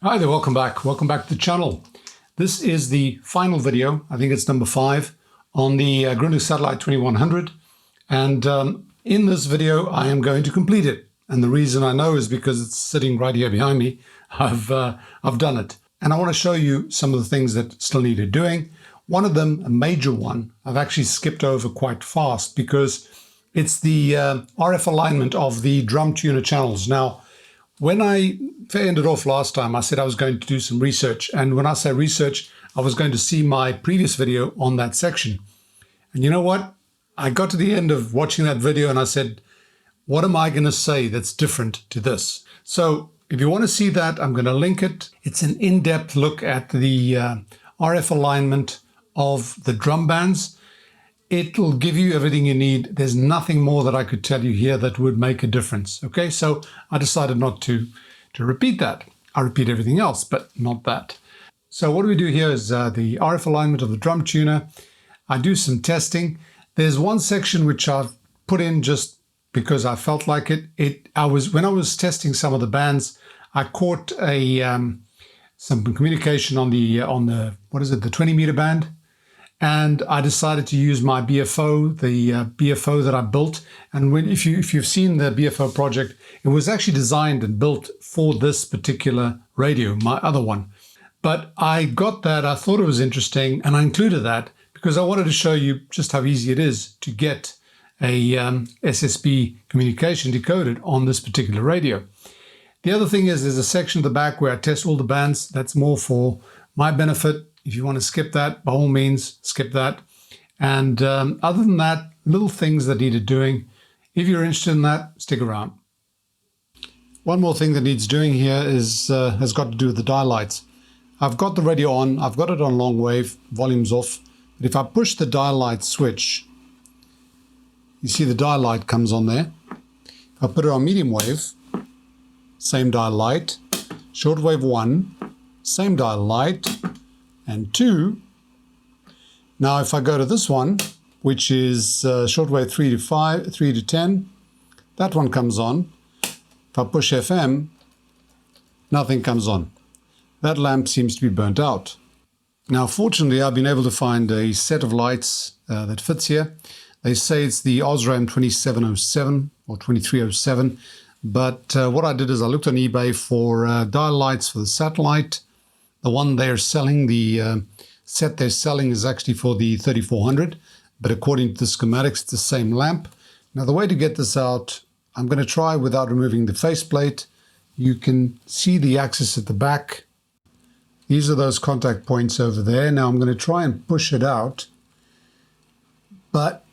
Hi there, welcome back. Welcome back to the channel. This is the final video, I think it's number 5, on the Grundig Satellit 2100. And in this video, I am going to complete it. And the reason I know is because it's sitting right here behind me. I've done it. And I want to show you some of the things that still needed doing. One of them, a major one, I've actually skipped over quite fast because it's the RF alignment of the drum tuner channels. Now, when I ended off last time, I said I was going to do some research. And when I say research, I was going to see my previous video on that section. And you know what? I got to the end of watching that video and I said, what am I going to say that's different to this? So if you want to see that, I'm going to link it. It's an in-depth look at the RF alignment of the drum bands. It'll give you everything you need. There's nothing more that I could tell you here that would make a difference. Okay, so I decided not to repeat that. I repeat everything else, but not that. So what we do here is the RF alignment of the drum tuner. I do some testing. There's one section which I've put in just because I felt like it. When I was testing some of the bands, I caught some communication on the what is it, the 20-meter band. And I decided to use my BFO, the BFO that I built. And if you've seen the BFO project, it was actually designed and built for this particular radio, my other one. But I got that, I thought it was interesting, and I included that because I wanted to show you just how easy it is to get a SSB communication decoded on this particular radio. The other thing is there's a section at the back where I test all the bands. That's more for my benefit. If you want to skip that, by all means, skip that. And other than that, little things that needed doing. If you're interested in that, stick around. One more thing that needs doing here is has got to do with the dial lights. I've got the radio on. I've got it on long wave, volume's off. But if I push the dial light switch, you see the dial light comes on there. If I put it on medium wave, same dial light. Shortwave 1, same dial light. And 2. Now if I go to this one, which is shortwave 3 to 10, that one comes on. If I push FM, nothing comes on. That lamp seems to be burnt out. Now fortunately I've been able to find a set of lights that fits here. They say it's the Osram 2707 or 2307, but what I did is I looked on eBay for dial lights for the satellite. The one they're selling, the set they're selling is actually for the 3400, but according to the schematics, it's the same lamp. Now the way to get this out, I'm going to try without removing the faceplate. You can see the axis at the back. These are those contact points over there. Now I'm going to try and push it out, but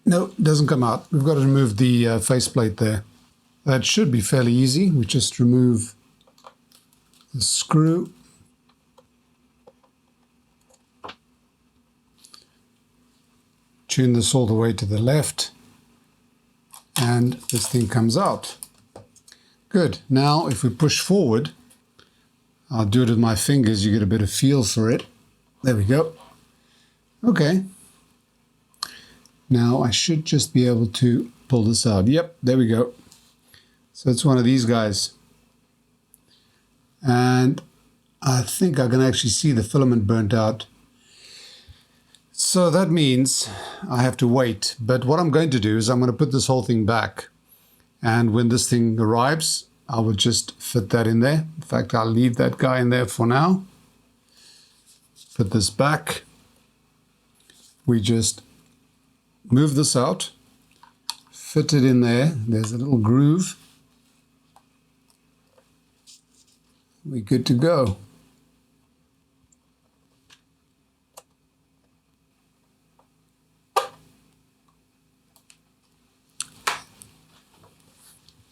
no, it doesn't come out. We've got to remove the faceplate there. That should be fairly easy. We just remove the screw, tune this all the way to the left, and this thing comes out. Good. Now if we push forward, I'll do it with my fingers, you get a bit of feel for it. There we go. Okay. Now I should just be able to pull this out. Yep, there we go. So it's one of these guys. And I think I can actually see the filament burnt out. So that means I have to wait. But what I'm going to do is I'm going to put this whole thing back. And when this thing arrives, I will just fit that in there. In fact, I'll leave that guy in there for now. Put this back. We just move this out, fit it in there. There's a little groove. We're good to go.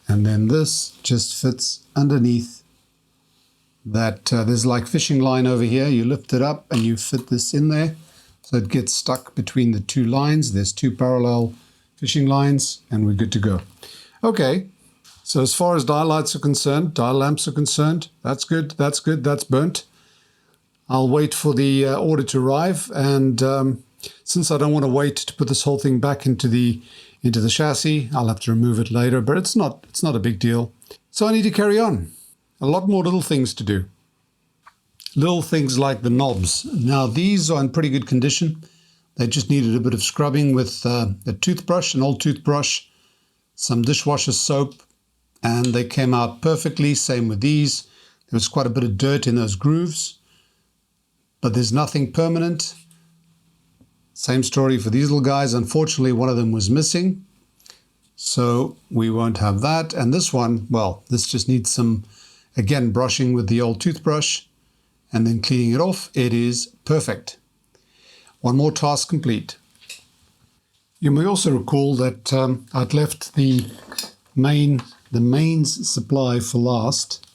And then this just fits underneath that. There's like fishing line over here. You lift it up and you fit this in there. So it gets stuck between the two lines. There's 2 parallel fishing lines and we're good to go. Okay. So as far as dial lights are concerned, dial lamps are concerned, that's good, that's good, that's burnt. I'll wait for the order to arrive, and since I don't want to wait to put this whole thing back into the chassis, I'll have to remove it later, but it's not a big deal. So I need to carry on. A lot more little things to do. Little things like the knobs. Now these are in pretty good condition. They just needed a bit of scrubbing with a toothbrush, an old toothbrush, some dishwasher soap, and they came out perfectly. Same with these. There was quite a bit of dirt in those grooves, but there's nothing permanent. Same story for these little guys. Unfortunately, one of them was missing, so we won't have that. And this one, well, this just needs some, again, brushing with the old toothbrush and then cleaning it off. It is perfect. One more task complete. You may also recall that I'd left the mains supply for last,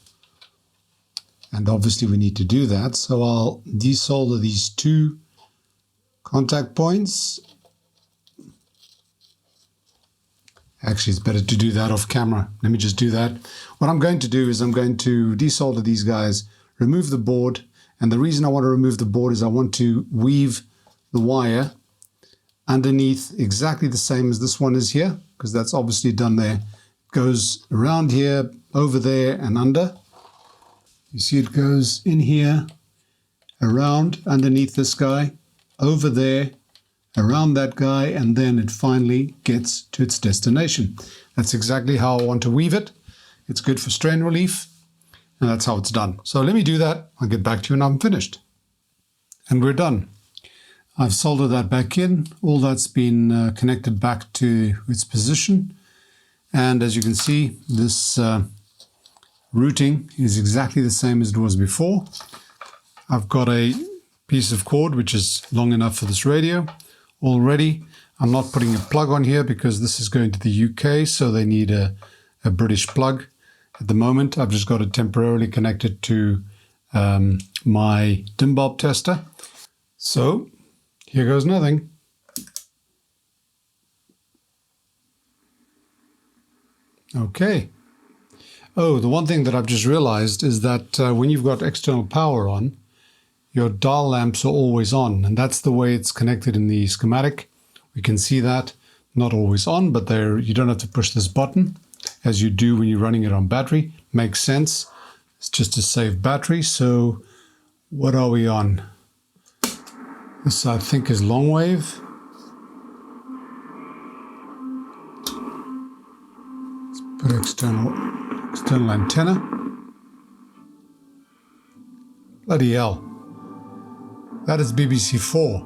and obviously we need to do that. So I'll desolder these two contact points. Actually, it's better to do that off camera. Let me just do that. What I'm going to do is I'm going to desolder these guys, remove the board, and the reason I want to remove the board is I want to weave the wire underneath exactly the same as this one is here, because that's obviously done there. It goes around here, over there, and under. You see it goes in here, around, underneath this guy, over there, around that guy, and then it finally gets to its destination. That's exactly how I want to weave it. It's good for strain relief, and that's how it's done. So let me do that. I'll get back to you when I'm finished. And we're done. I've soldered that back in. All that's been connected back to its position. And as you can see, this routing is exactly the same as it was before. I've got a piece of cord which is long enough for this radio already. I'm not putting a plug on here because this is going to the UK, so they need a British plug. At the moment, I've just got it temporarily connected to my dim bulb tester. So here goes nothing. Okay. Oh, the one thing that I've just realized is that when you've got external power on, your dial lamps are always on, and that's the way it's connected in the schematic. We can see that, not always on, but there you don't have to push this button as you do when you're running it on battery. Makes sense. It's just to save battery. So what are we on? This I think is long wave. Let's put external antenna. Bloody hell. That is BBC 4.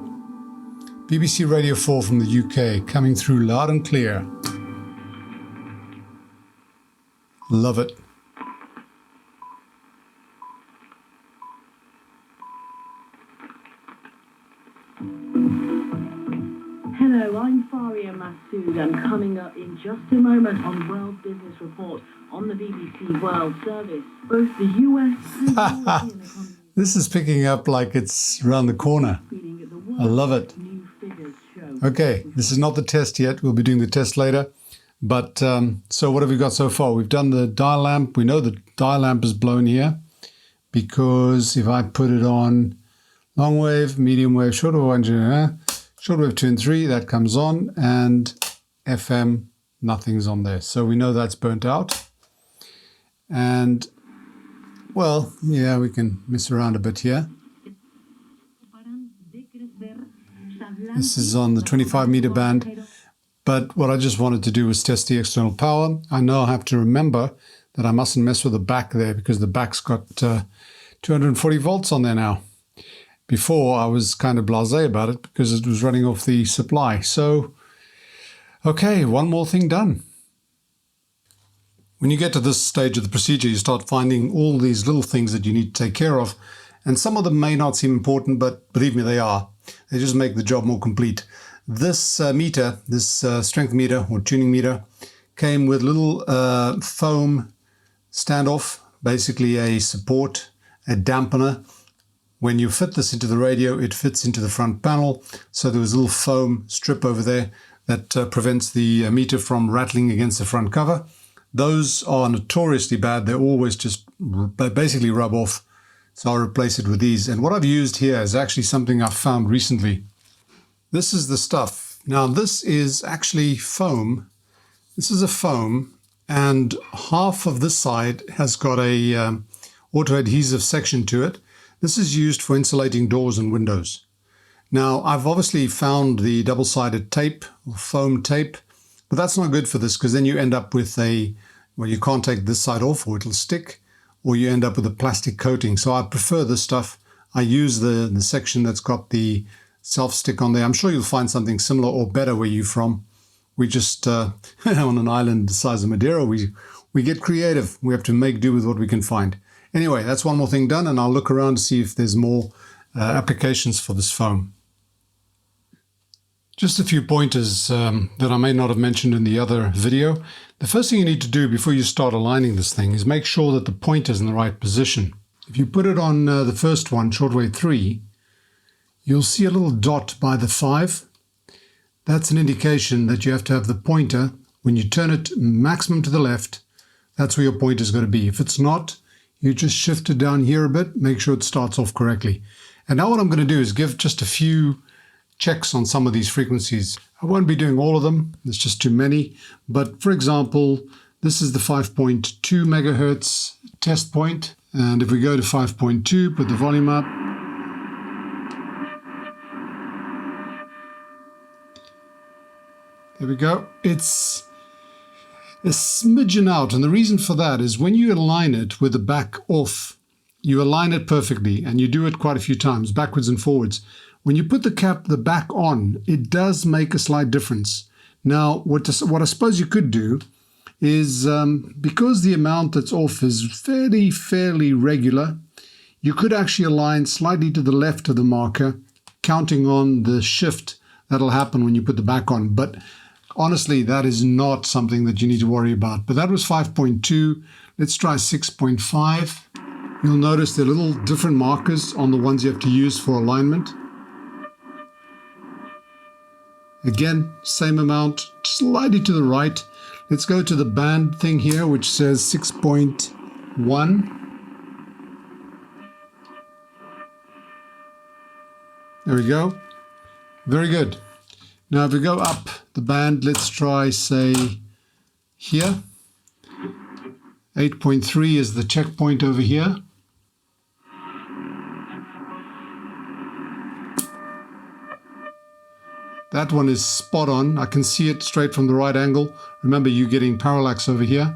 BBC Radio 4 from the UK, coming through loud and clear. Love it. Hello, I'm Faria Massoud, and coming up in just a moment on World Business Report on the BBC World Service, both the US and the European economy. This is picking up like it's around the corner. I love it. Okay, this is not the test yet. We'll be doing the test later. But so what have we got so far? We've done the dial lamp. We know the dial lamp is blown here because if I put it on long wave, medium wave, short wave 2 and 3, that comes on, and FM, nothing's on there. So we know that's burnt out. And well, yeah, we can mess around a bit here. This is on the 25 meter band. But what I just wanted to do was test the external power. I know I have to remember that I mustn't mess with the back there because the back's got 240 volts on there now. Before, I was kind of blasé about it because it was running off the supply. So, okay, one more thing done. When you get to this stage of the procedure, you start finding all these little things that you need to take care of. And some of them may not seem important, but believe me, they are. They just make the job more complete. This meter, this strength meter or tuning meter, came with little foam standoff, basically a support, a dampener. When you fit this into the radio, it fits into the front panel. So there was a little foam strip over there that prevents the meter from rattling against the front cover. Those are notoriously bad. They always just basically rub off. So I'll replace it with these. And what I've used here is actually something I found recently. This is the stuff. Now this is actually foam. This is a foam, and half of this side has got a auto adhesive section to it. This is used for insulating doors and windows. Now, I've obviously found the double-sided tape or foam tape, but that's not good for this because then you end up with well, you can't take this side off or it'll stick, or you end up with a plastic coating. So I prefer this stuff. I use the section that's got the self-stick on there. I'm sure you'll find something similar or better where you're from. We just, on an island the size of Madeira, we get creative. We have to make do with what we can find. Anyway, that's one more thing done, and I'll look around to see if there's more applications for this foam. Just a few pointers that I may not have mentioned in the other video. The first thing you need to do before you start aligning this thing is make sure that the pointer is in the right position. If you put it on the first one, shortwave 3, you'll see a little dot by the 5. That's an indication that you have to have the pointer, when you turn it maximum to the left, that's where your pointer is going to be. If it's not, you just shift it down here a bit, make sure it starts off correctly. And now what I'm going to do is give just a few checks on some of these frequencies. I won't be doing all of them, there's just too many. But for example, this is the 5.2 megahertz test point. And if we go to 5.2, put the volume up. There we go. It's a smidgen out. And the reason for that is when you align it with the back off, you align it perfectly and you do it quite a few times, backwards and forwards. When you put the back on, it does make a slight difference. Now, what I suppose you could do is, because the amount that's off is fairly regular, you could actually align slightly to the left of the marker, counting on the shift that'll happen when you put the back on. But honestly, that is not something that you need to worry about. But that was 5.2. Let's try 6.5. You'll notice there are little different markers on the ones you have to use for alignment. Again, same amount, slightly to the right. Let's go to the band thing here, which says 6.1. There we go. Very good. Now, if we go up the band, let's try, say, here. 8.3 is the checkpoint over here. That one is spot on. I can see it straight from the right angle. Remember, you're getting parallax over here.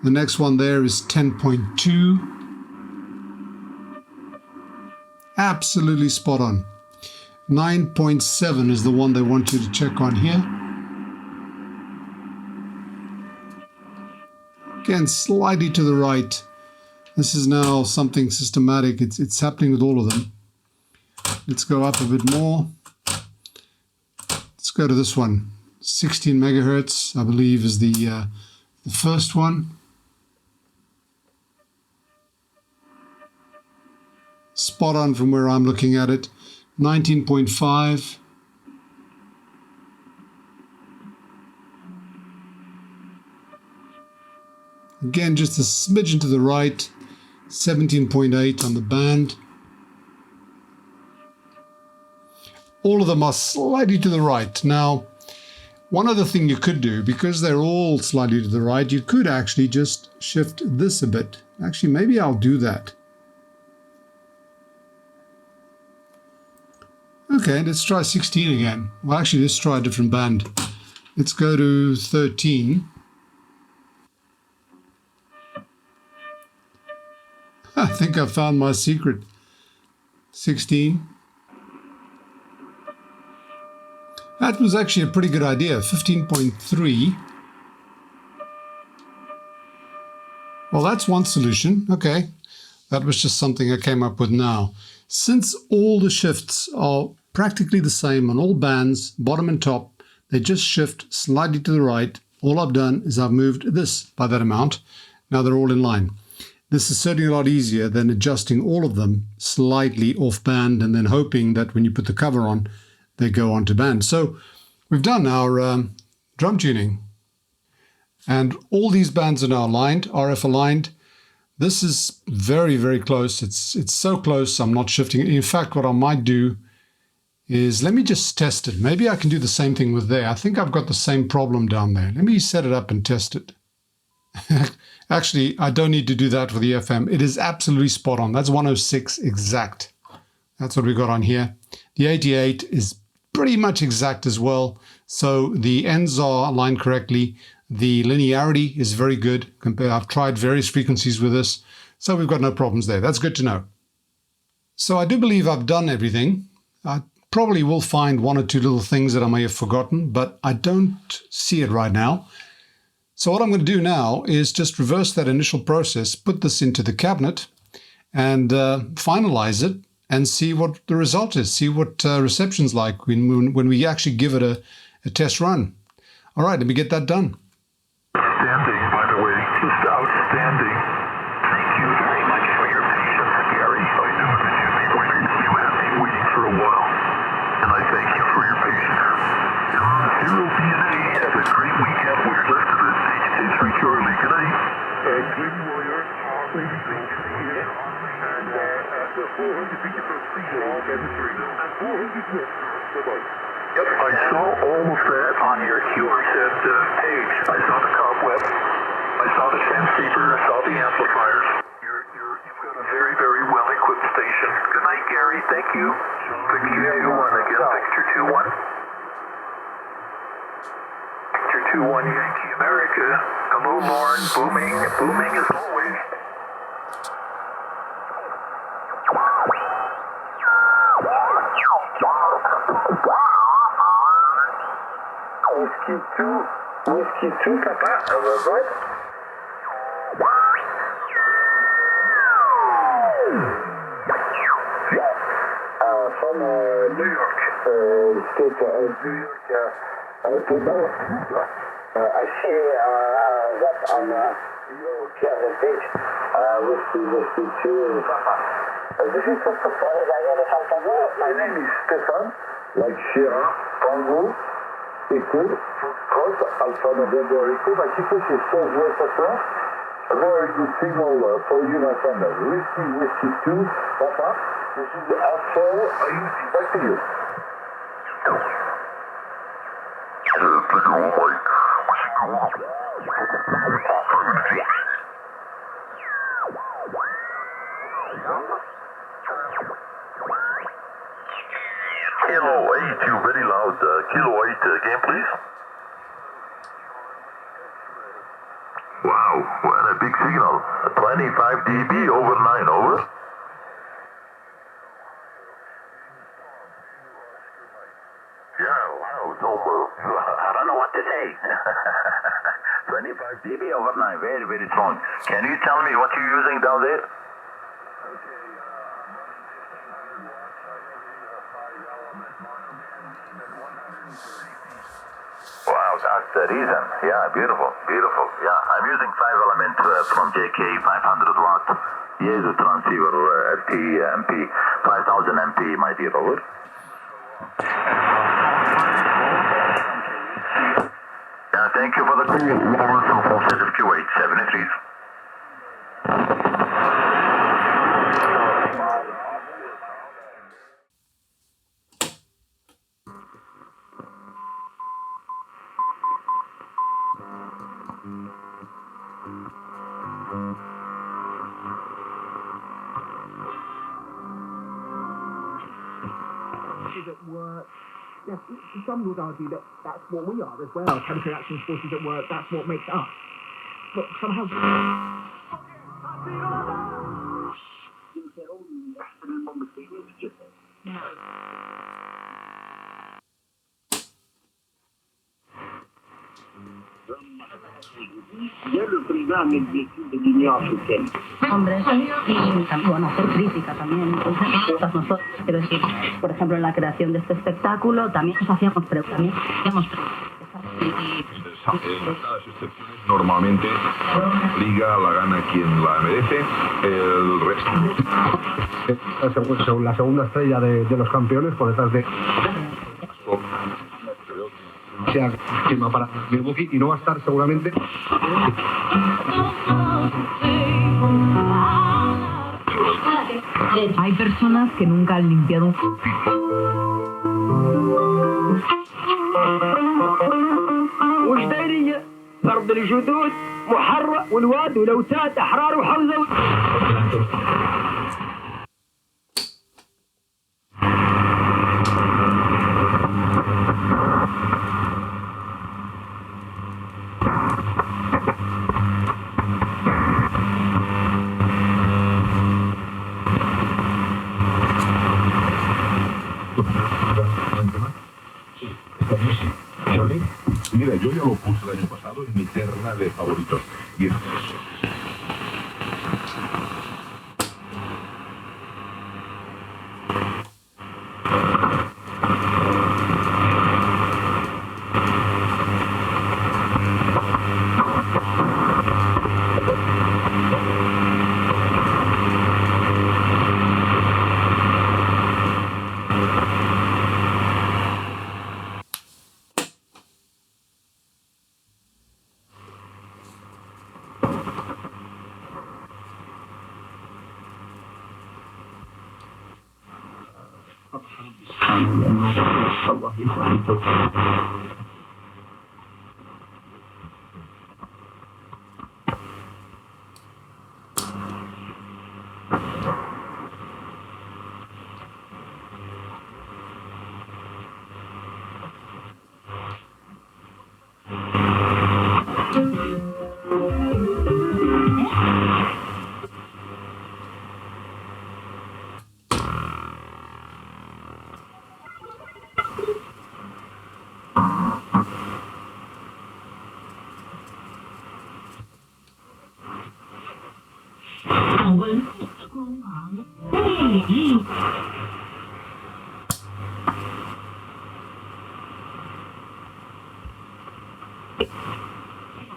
The next one there is 10.2. Absolutely spot on. 9.7 is the one they want you to check on here. Again, slightly to the right. This is now something systematic. It's happening with all of them. Let's go up a bit more. Let's go to this one. 16 megahertz, I believe, is the first one. Spot on from where I'm looking at it. 19.5. Again, just a smidgen to the right. 17.8 on the band. All of them are slightly to the right. Now, one other thing you could do, because they're all slightly to the right, you could actually just shift this a bit. Actually, maybe I'll do that. Okay, let's try 16 again. Well, actually, let's try a different band. Let's go to 13. I think I found my secret. 16. That was actually a pretty good idea. 15.3. Well, that's one solution. Okay. That was just something I came up with now. Since all the shifts are practically the same on all bands, bottom and top, they just shift slightly to the right. All I've done is I've moved this by that amount. Now they're all in line. This is certainly a lot easier than adjusting all of them slightly off band and then hoping that when you put the cover on, they go onto band. So we've done our drum tuning. And all these bands are now aligned, RF aligned. This is very, very close. It's so close, I'm not shifting it. In fact, what I might do is, let me just test it. Maybe I can do the same thing with there. I think I've got the same problem down there. Let me set it up and test it. Actually, I don't need to do that for the FM. It is absolutely spot on. That's 106 exact. That's what we got on here. The 88 is pretty much exact as well. So the ends are aligned correctly. The linearity is very good. I've tried various frequencies with this, so we've got no problems there. That's good to know. So I do believe I've done everything. I probably will find one or two little things that I may have forgotten, but I don't see it right now. So what I'm going to do now is just reverse that initial process, put this into the cabinet and finalize it and see what the result is, see what reception's like when we actually give it a test run. All right, let me get that done. Outstanding, by the way, just outstanding. Thank you very much for your patience, Gary. I know that you have been waiting for a while, and I thank you for your patience. Zero DNA, have a great weekend. We're left to the stage station shortly. Good night. Good warrior. And after 400 feet from sea wall, and 400 feet. Bye-bye. Yep, I saw all of that on your QRZ page. I saw the cobweb, I saw the transceiver, I saw the amplifiers. You've got a very, very well-equipped station. Good night, Gary. Thank you. Picture 2-1 again. Picture 2-1. Picture 2-1, Yankee America. Hello, Lauren. Booming as always. Whiskey 2, Papa, right? From New York, state of New York, I see that on your cabinet page, Whiskey 2, Papa. This is my name is Stefan, like Sierra, Tango, Echo, Cross, Alpha November Echo. My situation is 12 West Africa. A very good signal for you, my friend. Whiskey 2, Papa. This is the Alpha. Back to you. Kilo 8, you very loud. Kilo 8, again, please. Wow, what a big signal. 25 dB over 9, over. Yeah, wow, it's over. I don't know what to say. 25 dB over 9, very, very strong. Can you tell me what you're using down there? Wow, that's the reason. Yeah, beautiful. Yeah, I'm using 5-element from JK 500 watt. Here's a transceiver LT MP 5000 MP, my dear, over. Yeah, thank you for the call. Lawrence from Forces of Kuwait 73. At work. Yes, some would argue that that's what we are as well. Chemical reactions, forces at work, that's what makes us. But somehow... Ya lo privamos de l'Union africaine. Hombres y bueno, hacer crítica también. Nosotros, quiero decir, por ejemplo, en la creación de este espectáculo también nos hacíamos preguntas. Las excepciones normalmente liga la gana quien la merece, el resto. La segunda estrella de los campeones por detrás de sea firma para Milwaukee y no va a estar seguramente. Hay personas que nunca han limpiado un... وش دايرية؟ ضرب عند الجدود محرر والواد ولوتات أحرار وحوزة. Mira, yo ya lo puse el año pasado en mi terna de favoritos. Y es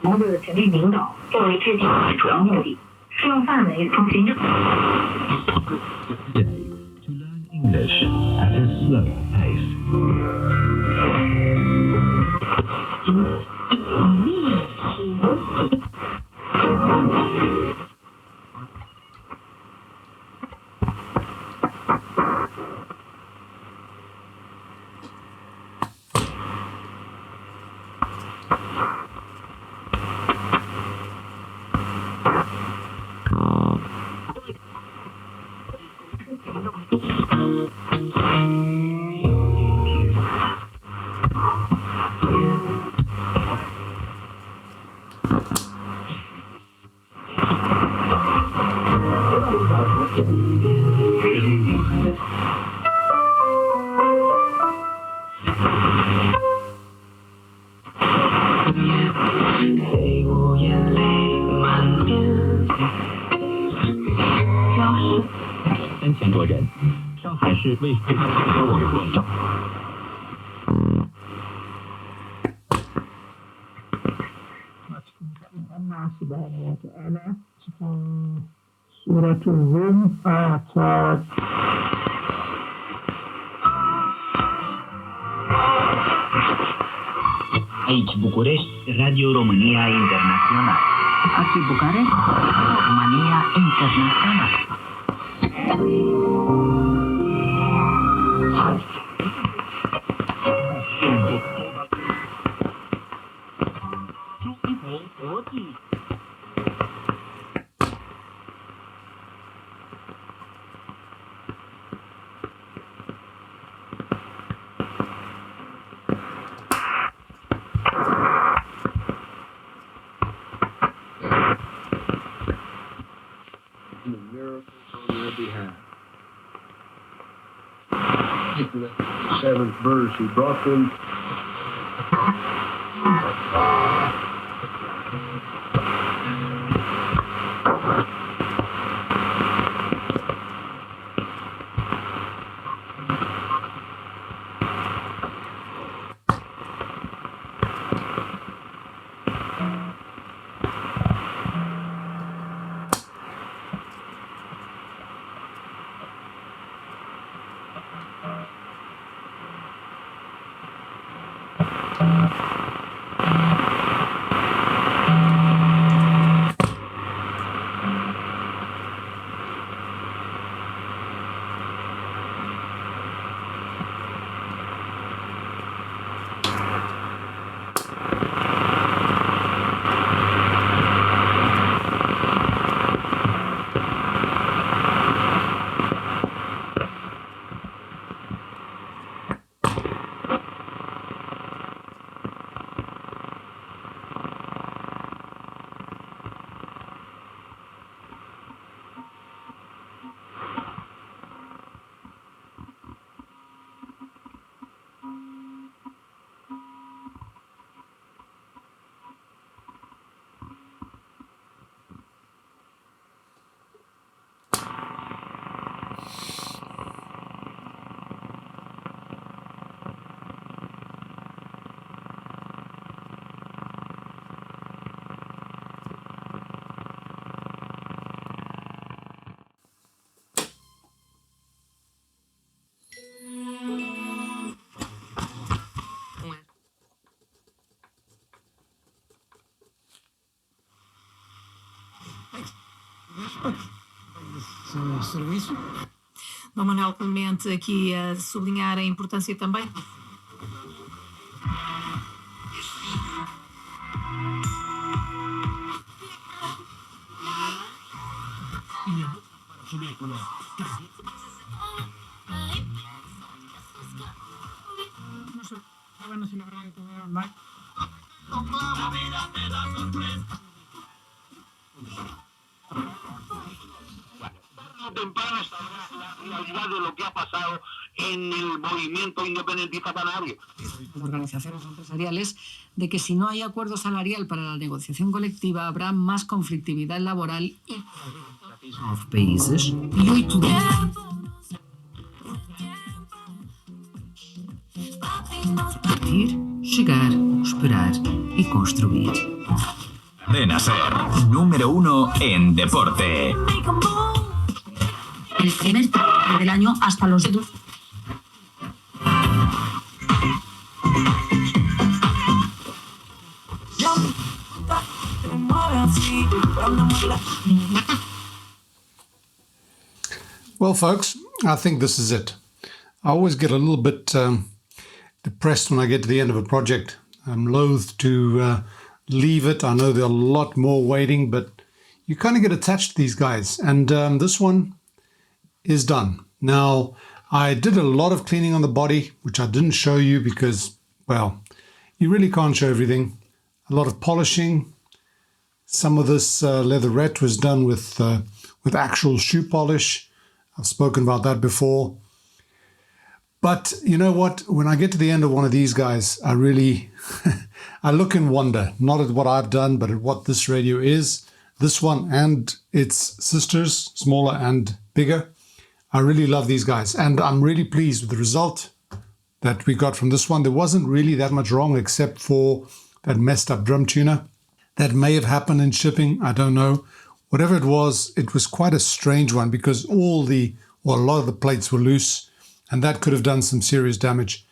毛的权力领导作为制定的主要目的，适用范围从行政。To learn English at a slow pace. 3000多人，上海市卫生消委会长。سورة الروم آية Aici București, Radio România Internațional. Aici București, România Internațional. Seventh verse, he brought them. serviço. Dom Manuel Clemente aqui a sublinhar a importância também. Temprano la realidad de lo que ha pasado en el movimiento independentista canario. Las organizaciones empresariales de que si no hay acuerdo salarial para la negociación colectiva habrá más conflictividad laboral y países y hoy partir, llegar, esperar y construir. Cadena Ser, número 1 en deporte. El primer del año hasta los dedos. Well, folks, I think this is it. I always get a little bit depressed when I get to the end of a project. I'm loath to leave it. I know there are a lot more waiting, but you kind of get attached to these guys. And this one is done. Now, I did a lot of cleaning on the body, which I didn't show you because, well, you really can't show everything. A lot of polishing. Some of this leatherette was done with actual shoe polish. I've spoken about that before. But you know what? When I get to the end of one of these guys, I really, I look in wonder, not at what I've done, but at what this radio is. This one and its sisters, smaller and bigger. I really love these guys, and I'm really pleased with the result that we got from this one. There wasn't really that much wrong except for that messed up drum tuner. That may have happened in shipping, I don't know. Whatever it was quite a strange one because a lot of the plates were loose, and that could have done some serious damage.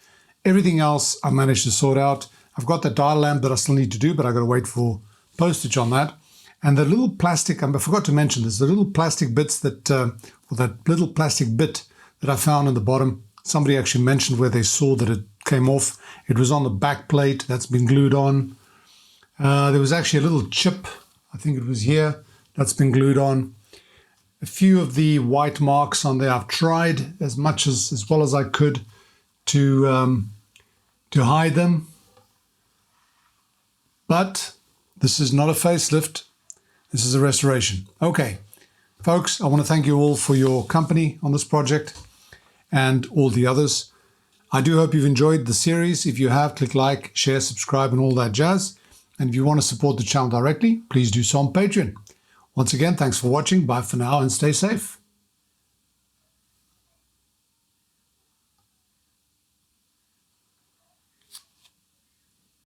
Everything else I managed to sort out. I've got the dial lamp that I still need to do, but I've got to wait for postage on that. And the little plastic, I forgot to mention this, the little plastic bits that, that little plastic bit that I found on the bottom, somebody actually mentioned where they saw that it came off. It was on the back plate that's been glued on. There was actually a little chip, I think it was here, that's been glued on. A few of the white marks on there, I've tried as well as I could to hide them. But this is not a facelift. This is a restoration. Okay, folks, I want to thank you all for your company on this project and all the others. I do hope you've enjoyed the series. If you have, click like, share, subscribe, and all that jazz. And if you want to support the channel directly, please do so on Patreon. Once again, thanks for watching. Bye for now and stay safe.